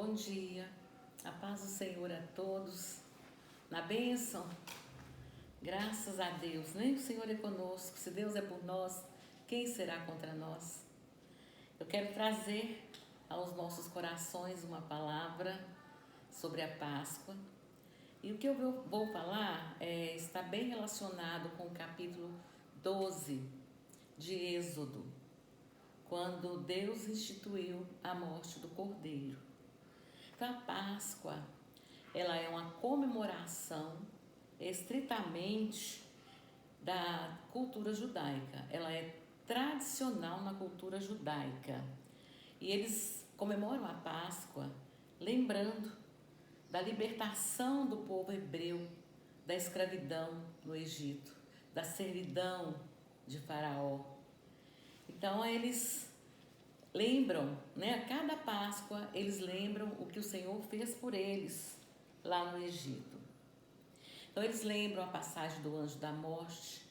Bom dia, a paz do Senhor a todos, na bênção, graças a Deus, né? O Senhor é conosco, se Deus é por nós, quem será contra nós? Eu quero trazer aos nossos corações uma palavra sobre a Páscoa, e o que eu vou falar está bem relacionado com o capítulo 12 de Êxodo, quando Deus instituiu a morte do Cordeiro. Então, a Páscoa, ela é uma comemoração estritamente da cultura judaica. Ela é tradicional na cultura judaica. E eles comemoram a Páscoa lembrando da libertação do povo hebreu da escravidão no Egito, da servidão de Faraó. Então, eles lembram, né? A cada Páscoa eles lembram o que o Senhor fez por eles lá no Egito. Então eles lembram a passagem do anjo da morte,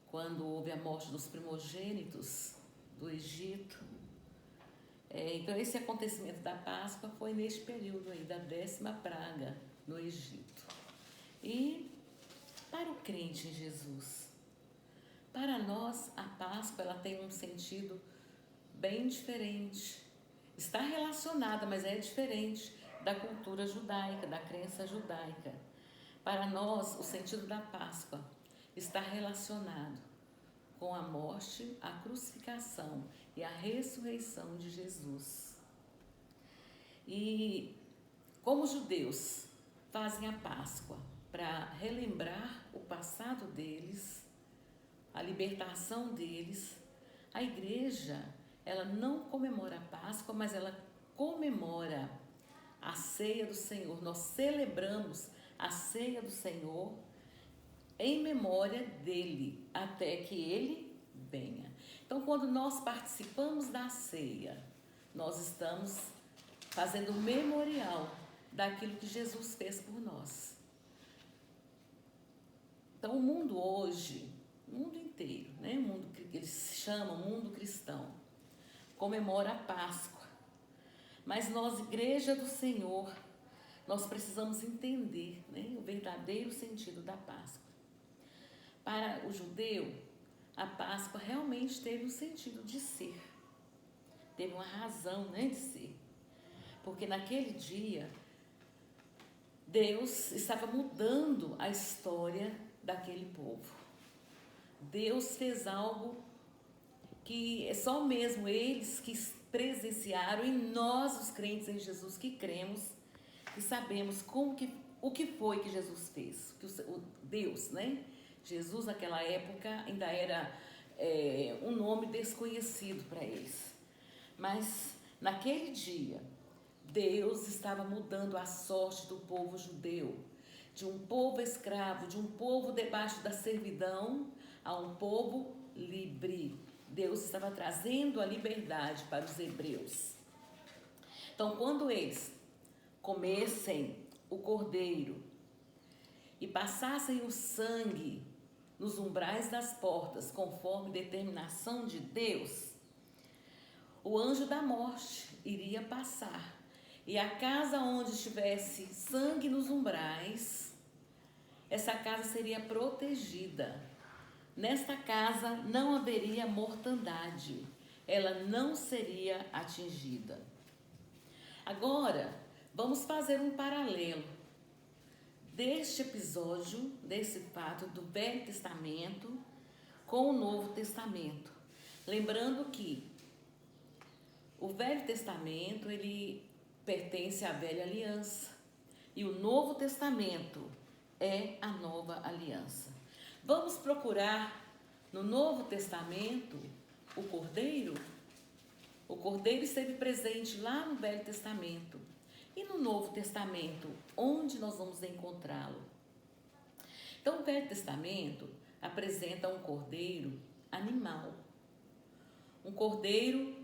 quando houve a morte dos primogênitos do Egito. Então esse acontecimento da Páscoa foi neste período aí da 10ª praga no Egito. E para o crente em Jesus, para nós a Páscoa ela tem um sentido bem diferente. Está relacionada, mas é diferente da cultura judaica, da crença judaica. Para nós, o sentido da Páscoa está relacionado com a morte, a crucificação e a ressurreição de Jesus. E como os judeus fazem a Páscoa para relembrar o passado deles, a libertação deles, a igreja ela não comemora a Páscoa, mas ela comemora a ceia do Senhor. Nós celebramos a ceia do Senhor em memória dele, até que ele venha. Então, quando nós participamos da ceia, nós estamos fazendo um memorial daquilo que Jesus fez por nós. Então, o mundo hoje, o mundo inteiro, né? O mundo que eles chamam mundo cristão, comemora a Páscoa. Mas nós, Igreja do Senhor, nós precisamos entender, né, o verdadeiro sentido da Páscoa. Para o judeu, a Páscoa realmente teve um sentido de ser, teve uma razão, né, de ser. Porque naquele dia, Deus estava mudando a história daquele povo. Deus fez algo que é só mesmo eles que presenciaram, e nós, os crentes em Jesus que cremos, e sabemos o que foi que Jesus fez, que o Deus, né? Jesus naquela época ainda era um nome desconhecido para eles. Mas naquele dia, Deus estava mudando a sorte do povo judeu, de um povo escravo, de um povo debaixo da servidão, a um povo livre. Deus estava trazendo a liberdade para os hebreus. Então, quando eles comessem o cordeiro e passassem o sangue nos umbrais das portas, conforme determinação de Deus, o anjo da morte iria passar. E a casa onde estivesse sangue nos umbrais, essa casa seria protegida. Nesta casa não haveria mortandade, ela não seria atingida. Agora, vamos fazer um paralelo deste episódio, desse fato do Velho Testamento com o Novo Testamento. Lembrando que o Velho Testamento, ele pertence à Velha Aliança e o Novo Testamento é a Nova Aliança. Vamos procurar no Novo Testamento o Cordeiro? O Cordeiro esteve presente lá no Velho Testamento. E no Novo Testamento, onde nós vamos encontrá-lo? Então, o Velho Testamento apresenta um cordeiro animal. Um cordeiro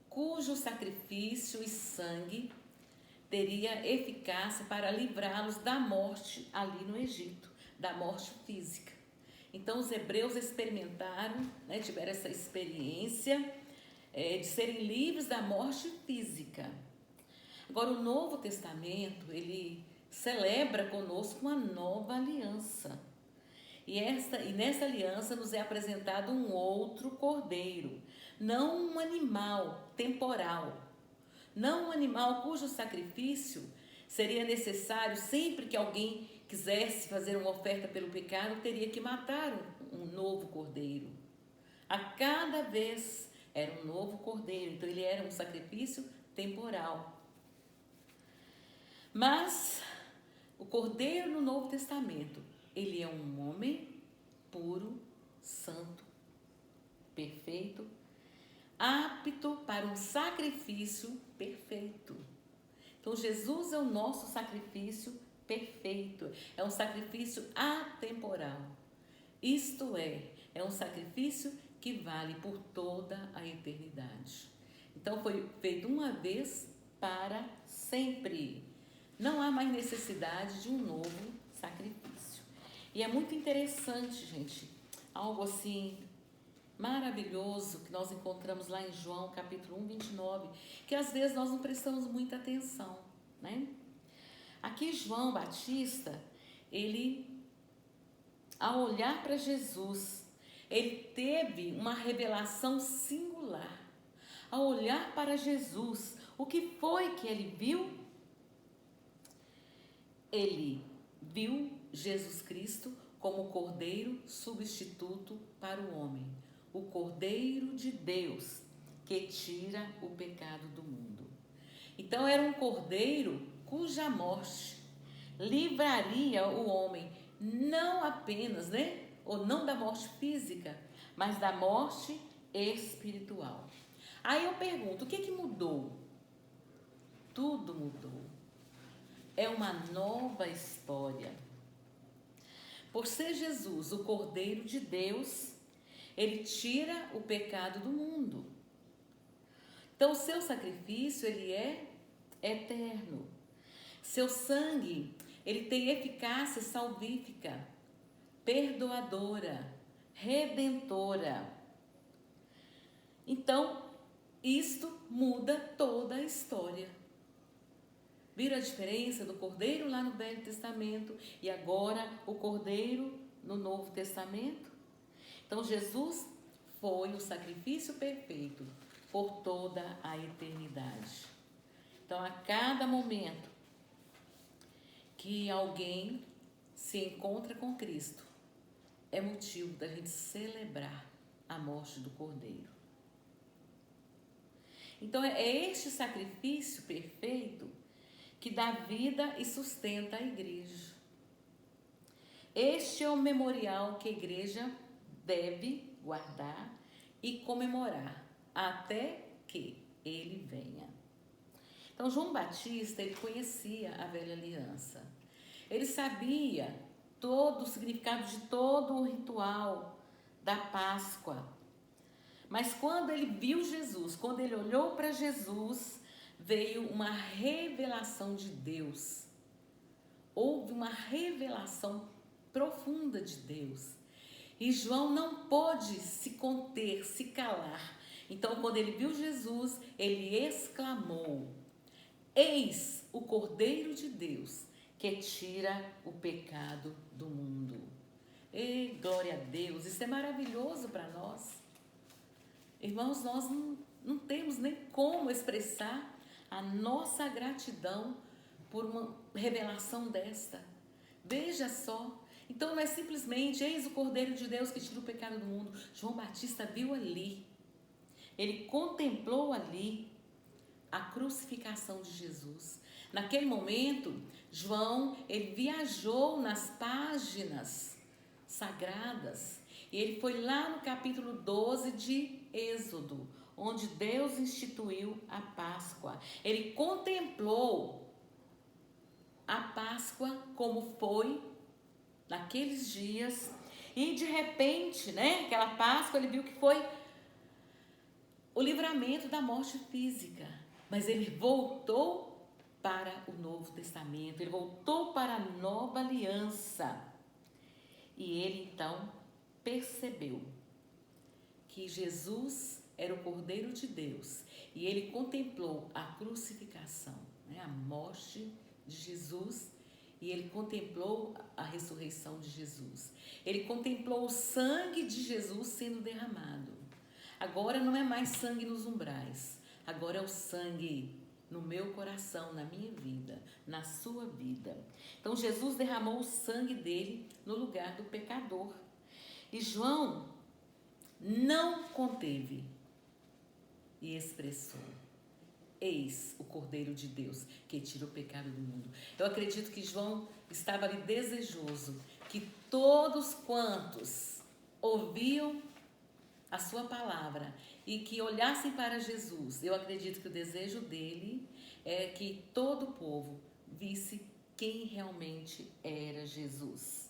cujo sacrifício e sangue teria eficácia para livrá-los da morte ali no Egito, da morte física. Então, os hebreus experimentaram, né, tiveram essa experiência de serem livres da morte física. Agora, o Novo Testamento, ele celebra conosco uma nova aliança. E nessa aliança nos é apresentado um outro cordeiro, não um animal temporal, não um animal cujo sacrifício seria necessário sempre que alguém quisesse fazer uma oferta pelo pecado, teria que matar um novo cordeiro. A cada vez era um novo cordeiro, então ele era um sacrifício temporal. Mas o cordeiro no Novo Testamento, ele é um homem puro, santo, perfeito, apto para um sacrifício perfeito. Então Jesus é o nosso sacrifício perfeito, é um sacrifício atemporal. Isto é um sacrifício que vale por toda a eternidade. Então foi feito uma vez para sempre. Não há mais necessidade de um novo sacrifício. E é muito interessante, gente, algo assim maravilhoso que nós encontramos lá em João capítulo 1, 29, que às vezes nós não prestamos muita atenção, né? Aqui João Batista, ele, ao olhar para Jesus, ele teve uma revelação singular. Ao olhar para Jesus, o que foi que ele viu? Ele viu Jesus Cristo como o cordeiro substituto para o homem, o cordeiro de Deus que tira o pecado do mundo. Então era um cordeiro cuja morte livraria o homem não apenas, ou não da morte física, mas da morte espiritual. Aí eu pergunto, o que mudou? Tudo mudou. É uma nova história. Por ser Jesus o Cordeiro de Deus, ele tira o pecado do mundo. Então, o seu sacrifício, ele é eterno. Seu sangue, ele tem eficácia salvífica, perdoadora, redentora. Então, isto muda toda a história. Viram a diferença do cordeiro lá no Velho Testamento e agora o cordeiro no Novo Testamento? Então, Jesus foi o sacrifício perfeito por toda a eternidade. Então, a cada momento que alguém se encontra com Cristo, é motivo da gente celebrar a morte do cordeiro. Então, é este sacrifício perfeito que dá vida e sustenta a igreja. Este é o memorial que a igreja deve guardar e comemorar até que ele venha. Então, João Batista, ele conhecia a velha aliança. Ele sabia todo o significado de todo o ritual da Páscoa. Mas quando ele viu Jesus, quando ele olhou para Jesus, veio uma revelação de Deus. Houve uma revelação profunda de Deus. E João não pôde se conter, se calar. Então, quando ele viu Jesus, ele exclamou: Eis o Cordeiro de Deus que tira o pecado do mundo. E glória a Deus, isso é maravilhoso para nós. Irmãos, nós não temos nem como expressar a nossa gratidão por uma revelação desta. Veja só, então não é simplesmente eis o Cordeiro de Deus que tira o pecado do mundo. João Batista viu ali, ele contemplou ali a crucificação de Jesus. Naquele momento, João, ele viajou nas páginas sagradas e ele foi lá no capítulo 12 de Êxodo, onde Deus instituiu a Páscoa. Ele contemplou a Páscoa como foi naqueles dias e de repente, aquela Páscoa ele viu que foi o livramento da morte física, mas ele voltou para o Novo Testamento, ele voltou para a nova aliança e ele então percebeu que Jesus era o Cordeiro de Deus e ele contemplou a crucificação, né, a morte de Jesus, e ele contemplou a ressurreição de Jesus. Ele contemplou o sangue de Jesus sendo derramado. Agora não é mais sangue nos umbrais, agora é o sangue no meu coração, na minha vida, na sua vida. Então Jesus derramou o sangue dele no lugar do pecador. E João não conteve e expressou: eis o Cordeiro de Deus que tira o pecado do mundo. Eu acredito que João estava ali desejoso que todos quantos ouviam a sua palavra e que olhassem para Jesus, eu acredito que o desejo dele é que todo o povo visse quem realmente era Jesus.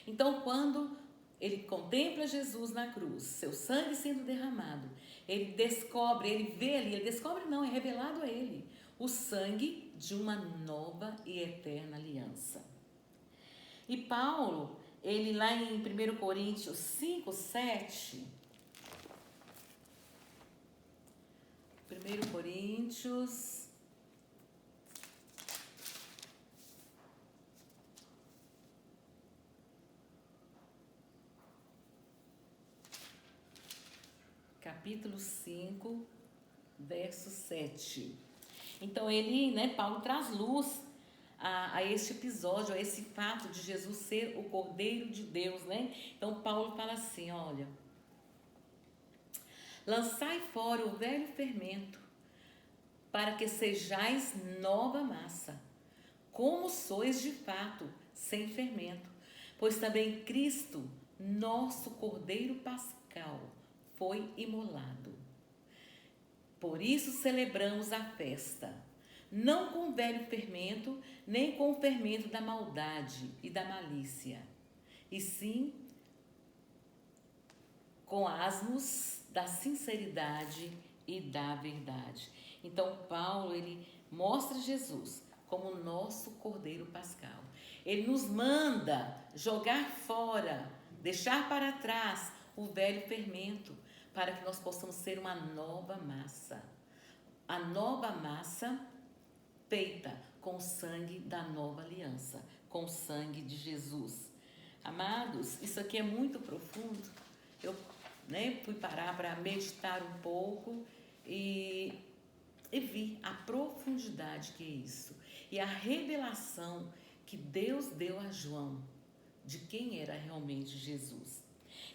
Então, quando ele contempla Jesus na cruz, seu sangue sendo derramado, ele descobre, ele vê ali, ele descobre não, é revelado a ele, o sangue de uma nova e eterna aliança. E Paulo, ele lá em 1 Coríntios 5, 7, 1 Coríntios, capítulo 5, verso 7. Então ele, né, Paulo traz luz a este episódio, a esse fato de Jesus ser o Cordeiro de Deus, né? Então Paulo fala assim, olha: lançai fora o velho fermento, para que sejais nova massa, como sois de fato, sem fermento. Pois também Cristo, nosso Cordeiro Pascal, foi imolado. Por isso celebramos a festa, não com o velho fermento, nem com o fermento da maldade e da malícia, e sim com asmos da sinceridade e da verdade. Então Paulo, ele mostra Jesus como nosso Cordeiro Pascal. Ele nos manda jogar fora, deixar para trás o velho fermento, para que nós possamos ser uma nova massa. A nova massa feita com o sangue da nova aliança, com o sangue de Jesus. Amados, isso aqui é muito profundo. Eu, né, fui parar para meditar um pouco e vi a profundidade que é isso. E a revelação que Deus deu a João de quem era realmente Jesus.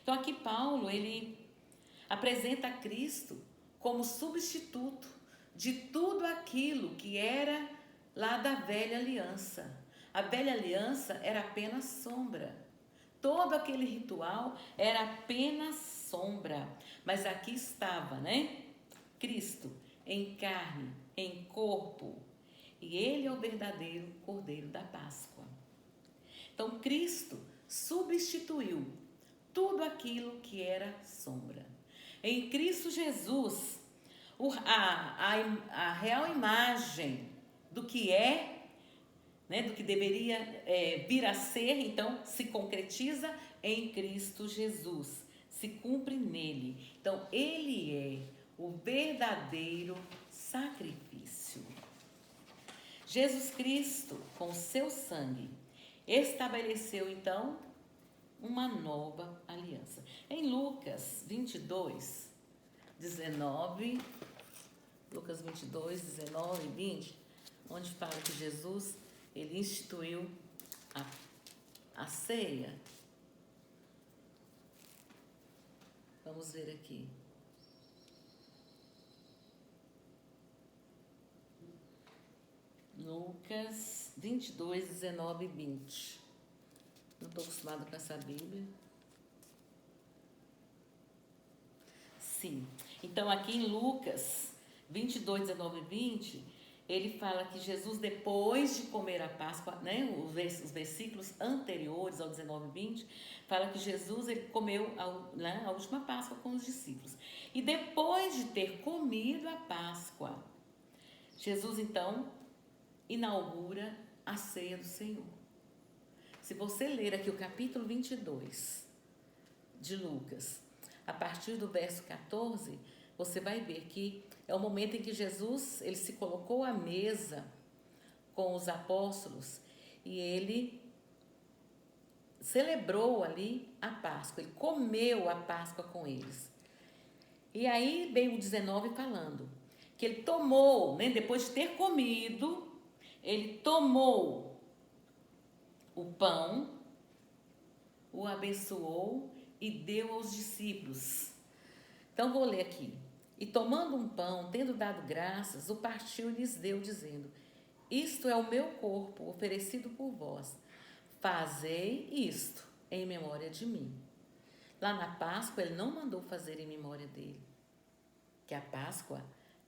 Então aqui Paulo, ele apresenta Cristo como substituto de tudo aquilo que era lá da velha aliança. A velha aliança era apenas sombra. Todo aquele ritual era apenas sombra. Mas aqui estava, né? Cristo em carne, em corpo. E ele é o verdadeiro Cordeiro da Páscoa. Então Cristo substituiu tudo aquilo que era sombra. Em Cristo Jesus, a real imagem do que é, né, do que deveria vir a ser, então se concretiza em Cristo Jesus, se cumpre nele. Então ele é o verdadeiro sacrifício. Jesus Cristo, com seu sangue, estabeleceu então uma nova aliança. Em Lucas 22, 19, Lucas 22, 19 e 20, onde fala que Jesus, ele instituiu a ceia. Vamos ver aqui. Lucas 22, 19 e 20. Não estou acostumada com essa Bíblia. Sim. Então, aqui em Lucas 22, 19 e 20, ele fala que Jesus, depois de comer a Páscoa, né, os versículos anteriores ao 19 e 20, fala que Jesus, ele comeu a última Páscoa com os discípulos. E depois de ter comido a Páscoa, Jesus, então, inaugura a ceia do Senhor. Se você ler aqui o capítulo 22 de Lucas, a partir do verso 14, você vai ver que é o momento em que Jesus, ele se colocou à mesa com os apóstolos e ele celebrou ali a Páscoa, ele comeu a Páscoa com eles. E aí vem o 19 falando que ele tomou, né, depois de ter comido, ele tomou o pão, o abençoou e deu aos discípulos. Então vou ler aqui. E tomando um pão, tendo dado graças, o partiu e lhes deu, dizendo: isto é o meu corpo, oferecido por vós. Fazei isto em memória de mim. Lá na Páscoa, ele não mandou fazer em memória dele, que a Páscoa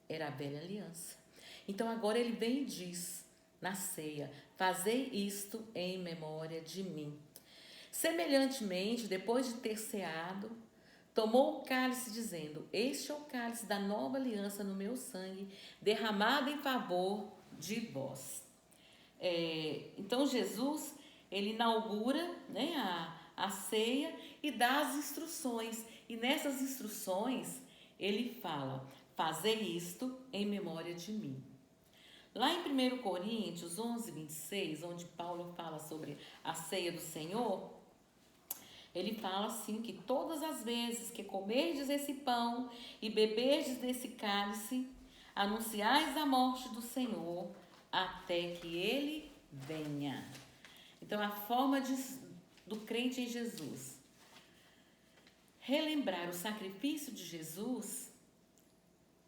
era a velha aliança. Então agora ele vem e diz na ceia: fazei isto em memória de mim. Semelhantemente, depois de ter ceado, tomou o cálice, dizendo: este é o cálice da nova aliança no meu sangue, derramado em favor de vós. Então Jesus, ele inaugura, né, a ceia e dá as instruções. E nessas instruções ele fala: fazei isto em memória de mim. Lá em 1 Coríntios 11, 26, onde Paulo fala sobre a ceia do Senhor, ele fala assim que todas as vezes que comerdes esse pão e beberdes desse cálice, anunciais a morte do Senhor até que ele venha. Então, a forma do crente em Jesus relembrar o sacrifício de Jesus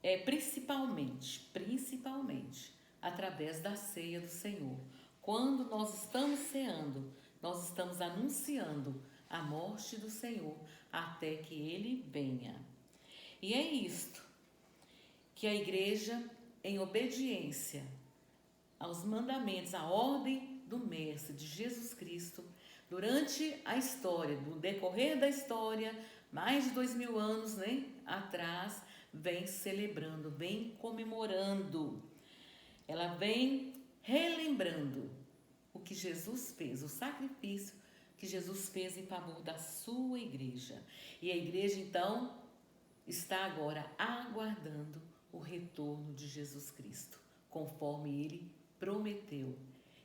é principalmente, através da ceia do Senhor. Quando nós estamos ceando, nós estamos anunciando a morte do Senhor até que ele venha. E é isto que a igreja, em obediência aos mandamentos, à ordem do Mestre, de Jesus Cristo, durante a história, no decorrer da história, mais de 2000 anos, né, atrás, vem celebrando, vem comemorando. Ela vem relembrando o que Jesus fez, o sacrifício que Jesus fez em favor da sua igreja. E a igreja, então, está agora aguardando o retorno de Jesus Cristo, conforme ele prometeu.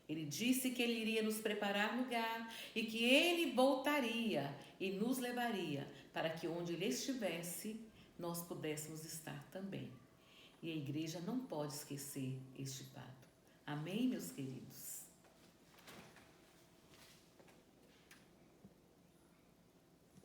Ele disse que ele iria nos preparar lugar e que ele voltaria e nos levaria para que onde ele estivesse, nós pudéssemos estar também. E a igreja não pode esquecer este fato. Amém, meus queridos?